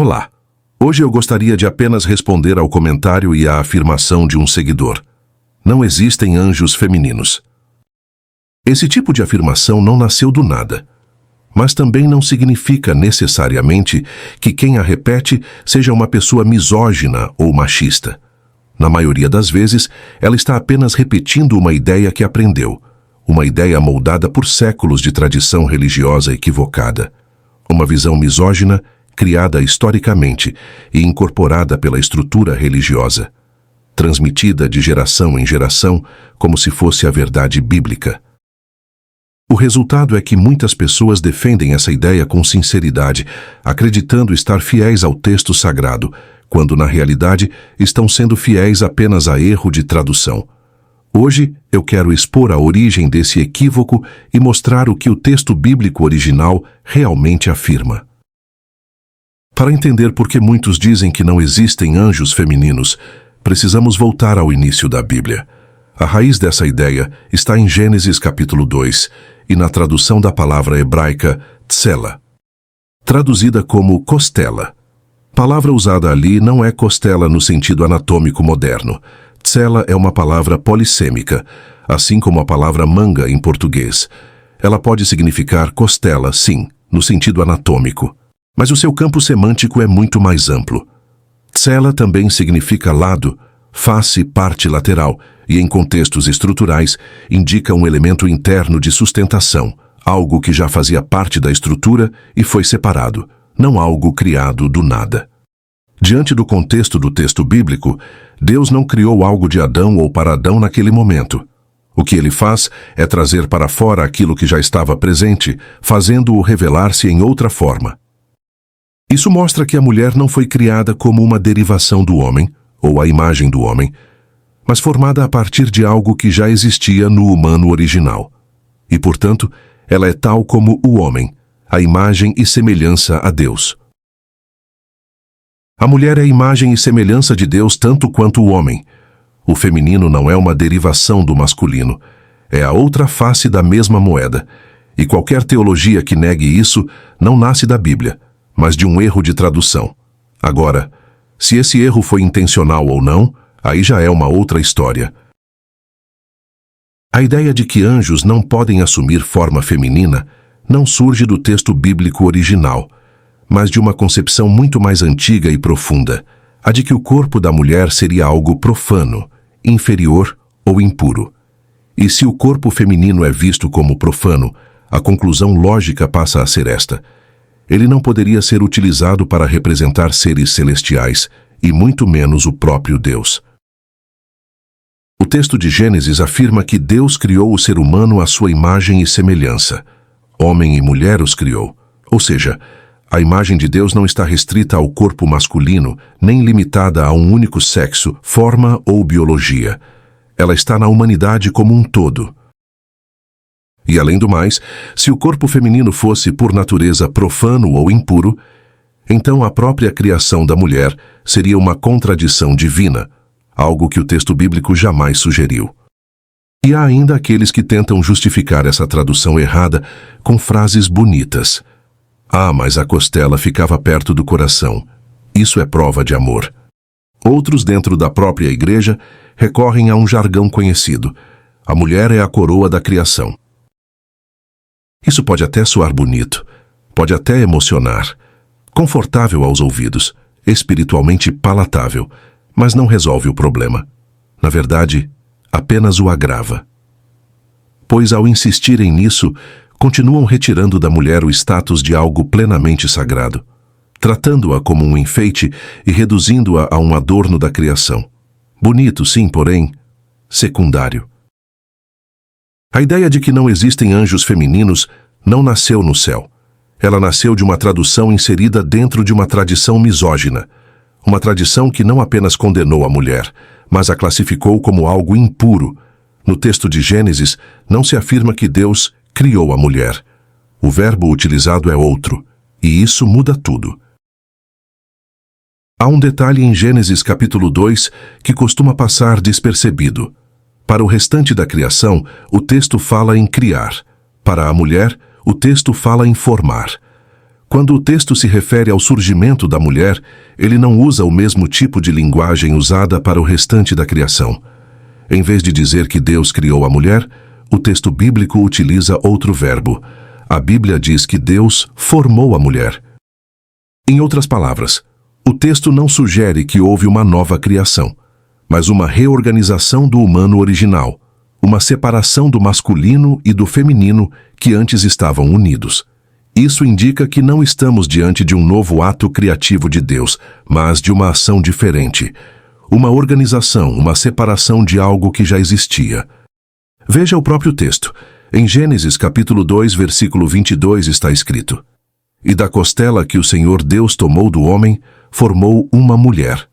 Olá, hoje eu gostaria de apenas responder ao comentário e à afirmação de um seguidor. Não existem anjos femininos. Esse tipo de afirmação não nasceu do nada, mas também não significa necessariamente que quem a repete seja uma pessoa misógina ou machista. Na maioria das vezes, ela está apenas repetindo uma ideia que aprendeu, uma ideia moldada por séculos de tradição religiosa equivocada, uma visão misógina criada historicamente e incorporada pela estrutura religiosa, transmitida de geração em geração como se fosse a verdade bíblica. O resultado é que muitas pessoas defendem essa ideia com sinceridade, acreditando estar fiéis ao texto sagrado, quando na realidade estão sendo fiéis apenas a erro de tradução. Hoje eu quero expor a origem desse equívoco e mostrar o que o texto bíblico original realmente afirma. Para entender por que muitos dizem que não existem anjos femininos, precisamos voltar ao início da Bíblia. A raiz dessa ideia está em Gênesis capítulo 2 e na tradução da palavra hebraica tsela, traduzida como costela. Palavra usada ali não é costela no sentido anatômico moderno. Tsela é uma palavra polissêmica, assim como a palavra manga em português. Ela pode significar costela, sim, no sentido anatômico, mas o seu campo semântico é muito mais amplo. Tsela também significa lado, face, parte lateral, e em contextos estruturais indica um elemento interno de sustentação, algo que já fazia parte da estrutura e foi separado, não algo criado do nada. Diante do contexto do texto bíblico, Deus não criou algo de Adão ou para Adão naquele momento. O que ele faz é trazer para fora aquilo que já estava presente, fazendo-o revelar-se em outra forma. Isso mostra que a mulher não foi criada como uma derivação do homem, ou a imagem do homem, mas formada a partir de algo que já existia no humano original. E, portanto, ela é tal como o homem, a imagem e semelhança a Deus. A mulher é a imagem e semelhança de Deus tanto quanto o homem. O feminino não é uma derivação do masculino, é a outra face da mesma moeda, e qualquer teologia que negue isso não nasce da Bíblia, mas de um erro de tradução. Agora, se esse erro foi intencional ou não, aí já é uma outra história. A ideia de que anjos não podem assumir forma feminina não surge do texto bíblico original, mas de uma concepção muito mais antiga e profunda, a de que o corpo da mulher seria algo profano, inferior ou impuro. E se o corpo feminino é visto como profano, a conclusão lógica passa a ser esta: ele não poderia ser utilizado para representar seres celestiais, e muito menos o próprio Deus. O texto de Gênesis afirma que Deus criou o ser humano à sua imagem e semelhança. Homem e mulher os criou. Ou seja, a imagem de Deus não está restrita ao corpo masculino, nem limitada a um único sexo, forma ou biologia. Ela está na humanidade como um todo. E além do mais, se o corpo feminino fosse por natureza profano ou impuro, então a própria criação da mulher seria uma contradição divina, algo que o texto bíblico jamais sugeriu. E há ainda aqueles que tentam justificar essa tradução errada com frases bonitas. Ah, mas a costela ficava perto do coração. Isso é prova de amor. Outros dentro da própria igreja recorrem a um jargão conhecido. A mulher é a coroa da criação. Isso pode até soar bonito, pode até emocionar, confortável aos ouvidos, espiritualmente palatável, mas não resolve o problema. Na verdade, apenas o agrava. Pois ao insistirem nisso, continuam retirando da mulher o status de algo plenamente sagrado, tratando-a como um enfeite e reduzindo-a a um adorno da criação. Bonito, sim, porém, secundário. A ideia de que não existem anjos femininos não nasceu no céu. Ela nasceu de uma tradução inserida dentro de uma tradição misógina. Uma tradição que não apenas condenou a mulher, mas a classificou como algo impuro. No texto de Gênesis, não se afirma que Deus criou a mulher. O verbo utilizado é outro, e isso muda tudo. Há um detalhe em Gênesis capítulo 2 que costuma passar despercebido. Para o restante da criação, o texto fala em criar. Para a mulher, o texto fala em formar. Quando o texto se refere ao surgimento da mulher, ele não usa o mesmo tipo de linguagem usada para o restante da criação. Em vez de dizer que Deus criou a mulher, o texto bíblico utiliza outro verbo. A Bíblia diz que Deus formou a mulher. Em outras palavras, o texto não sugere que houve uma nova criação, mas uma reorganização do humano original, uma separação do masculino e do feminino que antes estavam unidos. Isso indica que não estamos diante de um novo ato criativo de Deus, mas de uma ação diferente. Uma organização, uma separação de algo que já existia. Veja o próprio texto. Em Gênesis capítulo 2, versículo 22 está escrito: "E da costela que o Senhor Deus tomou do homem, formou uma mulher."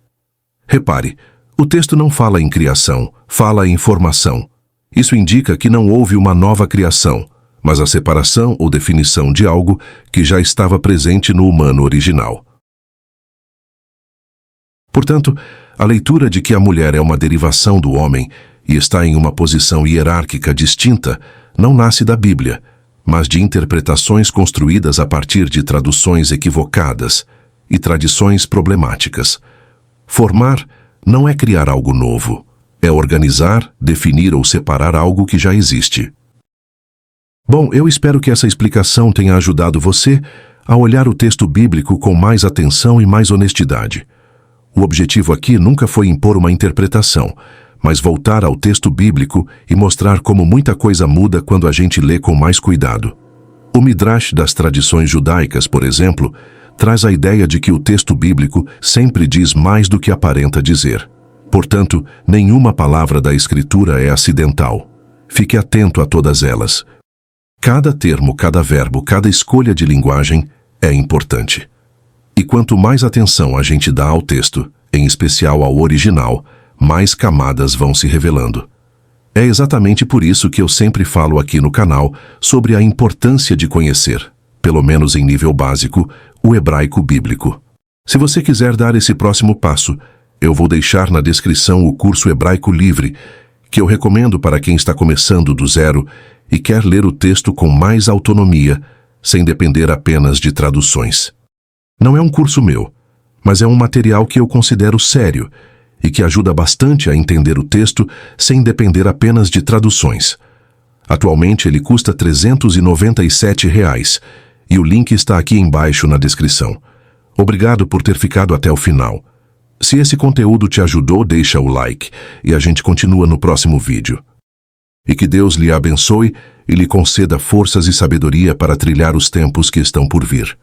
Repare, o texto não fala em criação, fala em formação. Isso indica que não houve uma nova criação, mas a separação ou definição de algo que já estava presente no humano original. Portanto, a leitura de que a mulher é uma derivação do homem e está em uma posição hierárquica distinta não nasce da Bíblia, mas de interpretações construídas a partir de traduções equivocadas e tradições problemáticas. Formar não é criar algo novo, é organizar, definir ou separar algo que já existe. Bom, eu espero que essa explicação tenha ajudado você a olhar o texto bíblico com mais atenção e mais honestidade. O objetivo aqui nunca foi impor uma interpretação, mas voltar ao texto bíblico e mostrar como muita coisa muda quando a gente lê com mais cuidado. O Midrash das tradições judaicas, por exemplo, traz a ideia de que o texto bíblico sempre diz mais do que aparenta dizer. Portanto, nenhuma palavra da Escritura é acidental. Fique atento a todas elas. Cada termo, cada verbo, cada escolha de linguagem é importante. E quanto mais atenção a gente dá ao texto, em especial ao original, mais camadas vão se revelando. É exatamente por isso que eu sempre falo aqui no canal sobre a importância de conhecer, pelo menos em nível básico, o hebraico bíblico. Se você quiser dar esse próximo passo, eu vou deixar na descrição o curso Hebraico Livre, que eu recomendo para quem está começando do zero e quer ler o texto com mais autonomia, sem depender apenas de traduções. Não é um curso meu, mas é um material que eu considero sério e que ajuda bastante a entender o texto sem depender apenas de traduções. Atualmente ele custa R$ 397 e o link está aqui embaixo na descrição. Obrigado por ter ficado até o final. Se esse conteúdo te ajudou, deixa o like e a gente continua no próximo vídeo. E que Deus lhe abençoe e lhe conceda forças e sabedoria para trilhar os tempos que estão por vir.